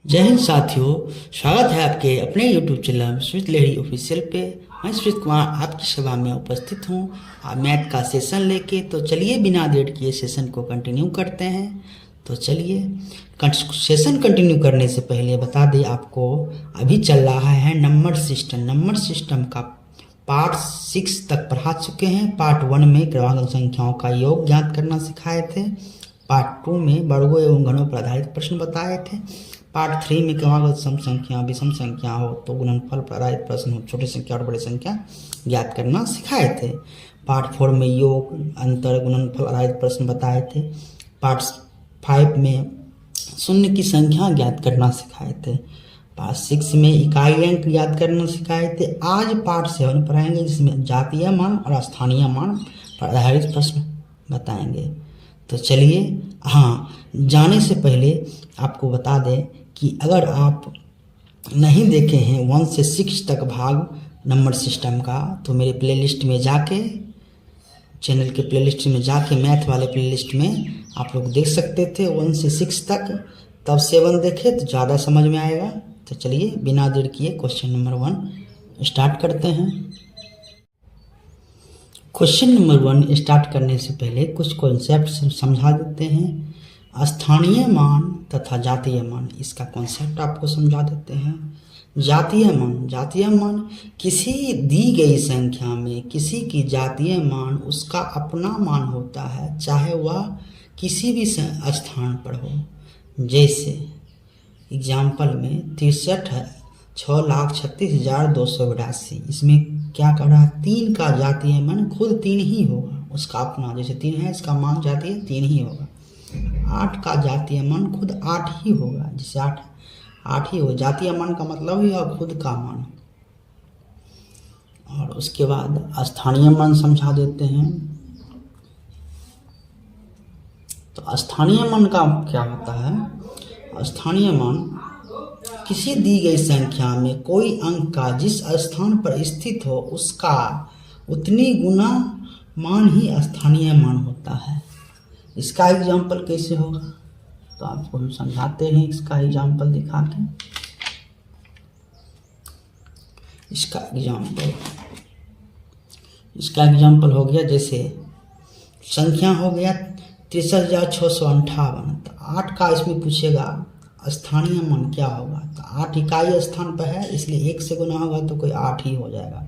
जय हिंद साथियों, स्वागत है आपके अपने YouTube चैनल स्मिथ लहरी ऑफिशियल पे। मैं स्मिथ कुमार आपकी सेवा में उपस्थित हूँ मैथ का सेशन लेके। तो चलिए बिना देर किए सेशन को कंटिन्यू करते हैं। तो चलिए सेशन कंटिन्यू करने से पहले बता दें आपको, अभी चल रहा है नंबर सिस्टम का पार्ट 6 तक पढ़ा चुके हैं। पार्ट 1 में क्रमांक संख्याओं का योग ज्ञात करना सिखाए थे। पार्ट 2 में वर्गों एवं घनों पर आधारित प्रश्न बताए थे। पार्ट 3 में क्रमागत सम संख्या विषम संख्या हो तो गुणनफल पर आधारित प्रश्न हो, छोटी संख्या और बड़ी संख्या ज्ञात करना सिखाए थे। पार्ट 4 में योग अंतर गुणनफल आधारित प्रश्न बताए थे। पार्ट 5 में शून्य की संख्या ज्ञात करना सिखाए थे। पार्ट 6 में इकाई अंक ज्ञात करना सिखाए थे। आज पार्ट 7 पढ़ाएंगे, जिसमें जातीय मान और स्थानीय मान पर आधारित प्रश्न बताएंगे। तो चलिए, जाने से पहले आपको बता दें कि अगर आप नहीं देखे हैं 1 से 6 तक भाग नंबर सिस्टम का, तो मेरे प्लेलिस्ट में जाके, चैनल के प्लेलिस्ट में जाके मैथ वाले प्लेलिस्ट में आप लोग देख सकते थे 1 से 6 तक। तब 7 देखे तो ज़्यादा समझ में आएगा। तो चलिए बिना देर किए क्वेश्चन नंबर 1 स्टार्ट करते हैं। क्वेश्चन नंबर 1 स्टार्ट करने से पहले कुछ कॉन्सेप्ट समझा देते हैं। स्थानीय मान तथा जातीय मान, इसका कॉन्सेप्ट आपको समझा देते हैं। जातीय मान किसी दी गई संख्या में किसी की जातीय मान उसका अपना मान होता है, चाहे वह किसी भी स्थान पर हो। जैसे एग्जाम्पल में 63 है 6,36,282। इसमें क्या कर रहा है, 3 का जातीय मान खुद 3 ही होगा, उसका अपना। जैसे 3 है, इसका मान जातीय 3 ही होगा। 8 का जातीय मान खुद 8 ही होगा, जिसे 8 ही हो। जातीय मान का मतलब ही है खुद का मान। और उसके बाद स्थानीय मान समझा देते हैं। तो स्थानीय मान का क्या होता है, स्थानीय मान किसी दी गई संख्या में कोई अंक का जिस स्थान पर स्थित हो उसका उतनी गुना मान ही स्थानीय मान होता है। इसका एग्जाम्पल कैसे होगा, तो आपको हम समझाते हैं इसका एग्जाम्पल दिखा के। इसका एग्जाम्पल हो गया, जैसे संख्या हो गया 63,658। तो 8 का इसमें पूछेगा स्थानीय मान क्या होगा, तो 8 इकाई स्थान पर है, इसलिए 1 से गुना होगा तो कोई 8 ही हो जाएगा।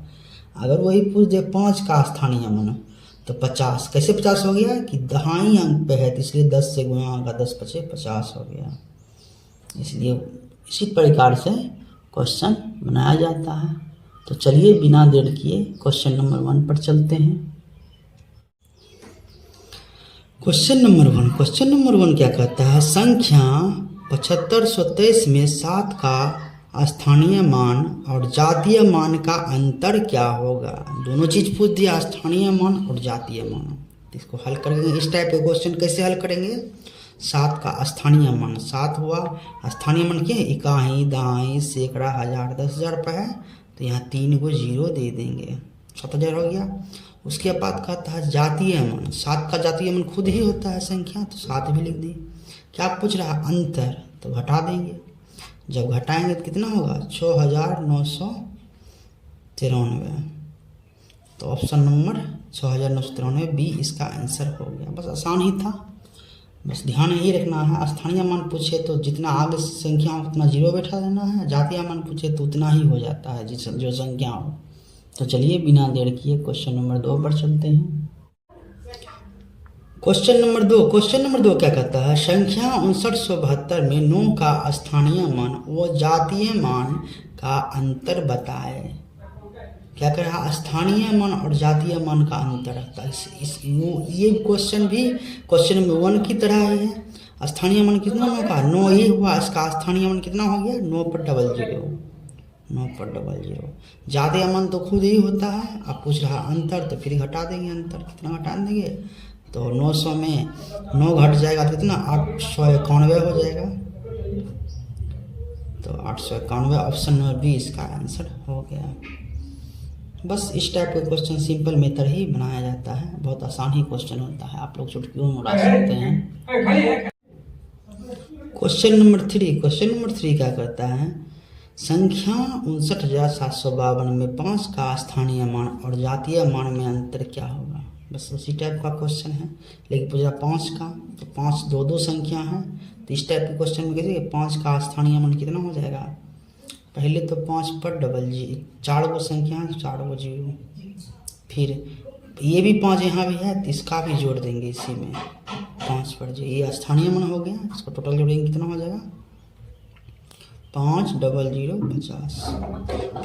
अगर वही पूछ दे 5 का स्थानीय मान तो 50। कैसे 50 हो गया कि दहाई अंक पे है, तो इसलिए 10 से गुना होगा, 10 × 5 = 50 हो गया। इसलिए इसी प्रकार से क्वेश्चन बनाया जाता है। तो चलिए बिना देर किए क्वेश्चन नंबर 1 पर चलते हैं। क्वेश्चन नंबर 1 क्या कहता है, संख्या 7523 में 7 का स्थानीय मान और जातीय मान का अंतर क्या होगा। दोनों चीज पूछ दिया, स्थानीय मान और जातीय मान। इसको हल करेंगे। इस टाइप के क्वेश्चन कैसे हल करेंगे, 7 का स्थानीय मान 7 हुआ, स्थानीय मान क्या है, इकाई, दहाई, सैकड़ा, हजार, 10,000 पर है, तो यहाँ 3 को 0 दे देंगे, 7,000 हो गया। उसके बाद कहता है जातीय मान, 7 का जातीय मान खुद ही होता है संख्या, तो 7 भी लिख दी। क्या पूछ रहा है, अंतर, तो घटा देंगे। जब घटाएंगे तो कितना होगा, 6,993। तो ऑप्शन नंबर 6,993 बी इसका आंसर हो गया। बस आसान ही था, बस ध्यान यही रखना है। स्थानीय मान पूछे तो जितना आगे संख्या हो उतना 0 बैठा देना है, जातीय मान पूछे तो उतना ही हो जाता है जो संख्या हो। तो चलिए बिना देर किए क्वेश्चन नंबर 2 पर चलते हैं। क्वेश्चन नंबर 2 क्या कहता है, संख्या 5972 में 9 का स्थानीय मान व जातीय मान का अंतर बताए। क्या कह रहा है, स्थानीय मान और जातीय मान का अंतर रहता है। ये क्वेश्चन भी क्वेश्चन नंबर 1 की तरह ही है। स्थानीय मान कितना होगा, 9 ही हुआ, इसका स्थानीय मान कितना हो गया, 9 पर 00। जातीय मान तो खुद ही होता है। आप पूछ रहा अंतर, तो फिर घटा देंगे। अंतर कितना घटा देंगे, तो 900 में 9 घट जाएगा तो कितना, 891 हो जाएगा। तो 891 ऑप्शन नंबर बी इसका आंसर हो गया। बस इस टाइप के क्वेश्चन सिंपल मेथड ही बनाया जाता है, बहुत आसान ही क्वेश्चन होता है, आप लोग चुटकियों में उड़ा सकते हैं। क्वेश्चन नंबर 3, क्वेश्चन नंबर 3 क्या करता है, संख्या 59,752 में 5 का स्थानीय मान और जातीय मान में अंतर क्या होगा। बस उसी टाइप का क्वेश्चन है, लेकिन पूछा 5 का, तो 5 दो संख्या है, तो इस टाइप के क्वेश्चन में कैसे 5 का स्थानीय मान कितना हो जाएगा। पहले तो 5 पर डबल जी, 4 गो संख्या है, 4 गो जीरो, फिर ये भी 5 यहाँ भी है, तो इसका भी जोड़ देंगे इसी में 5 पर जी, ये स्थानीय मान हो गया। इसको टोटल जोड़ेंगे कितना हो जाएगा 5 डबल 0 50।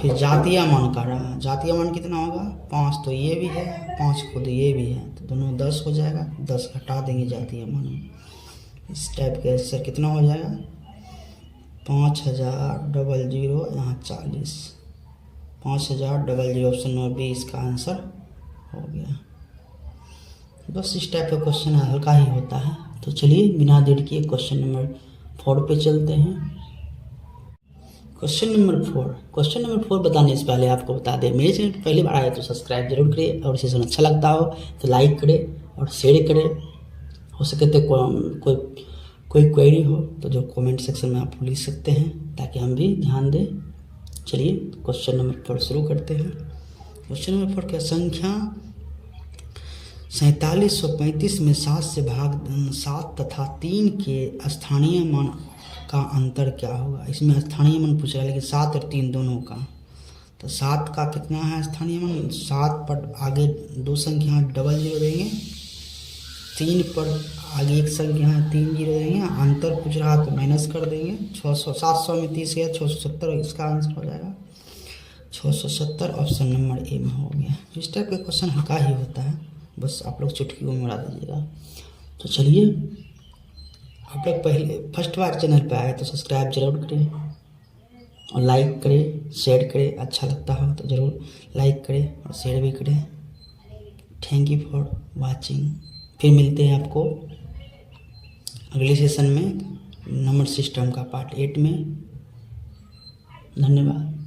फिर जातीय मान का रहा, जातीय मान कितना होगा 5, तो ये भी है 5 खुद ये भी है, तो दोनों 10 हो जाएगा, 10 घटा देंगे जातीय मान में। इस टाइप के आंसर कितना हो जाएगा 5000 डबल 0 यहाँ 40, 5000 डबल 0 ऑप्शन नंबर बी इसका आंसर हो गया। बस इस टाइप का क्वेश्चन हल्का ही होता है। तो चलिए बिना देर किए क्वेश्चन नंबर 4 पे चलते हैं। क्वेश्चन नंबर 4, क्वेश्चन नंबर 4 बताने से पहले आपको बता दें, मेरे चैनल पर पहली बार आए तो सब्सक्राइब जरूर करें, और सेशन अच्छा लगता हो तो लाइक करें और शेयर करें। हो सके तो कोई क्वेरी हो तो जो कमेंट सेक्शन में आप लिख सकते हैं, ताकि हम भी ध्यान दें। चलिए क्वेश्चन नंबर 4 शुरू करते हैं। क्वेश्चन नंबर 4 क्या, संख्या 4735 में 7 से भाग 7 तथा 3 के स्थानीय मान का अंतर क्या होगा। इसमें स्थानीय मान पूछ रहा है, लेकिन 7 और 3 दोनों का, तो 7 का कितना है स्थानीय मान, 7 पर आगे 2 संख्या डबल 0 देंगे, 3 पर आगे 1 संख्या है 3 0 देंगे, अंतर पूछ रहा तो माइनस कर देंगे। 600 700 में 30 गया 670, इसका आंसर हो जाएगा 670, ऑप्शन नंबर ए में हो गया। इस टाइप का क्वेश्चन हल्का ही होता है, बस आप लोग चुटकी को मिला दीजिएगा। तो चलिए, आप लोग पहले फर्स्ट बार चैनल पे आए तो सब्सक्राइब जरूर करें और लाइक करें, शेयर करें, अच्छा लगता हो तो ज़रूर लाइक करें और शेयर भी करें। Thank you for watching. फिर मिलते हैं आपको अगले सेशन में नंबर सिस्टम का पार्ट 8 में। धन्यवाद।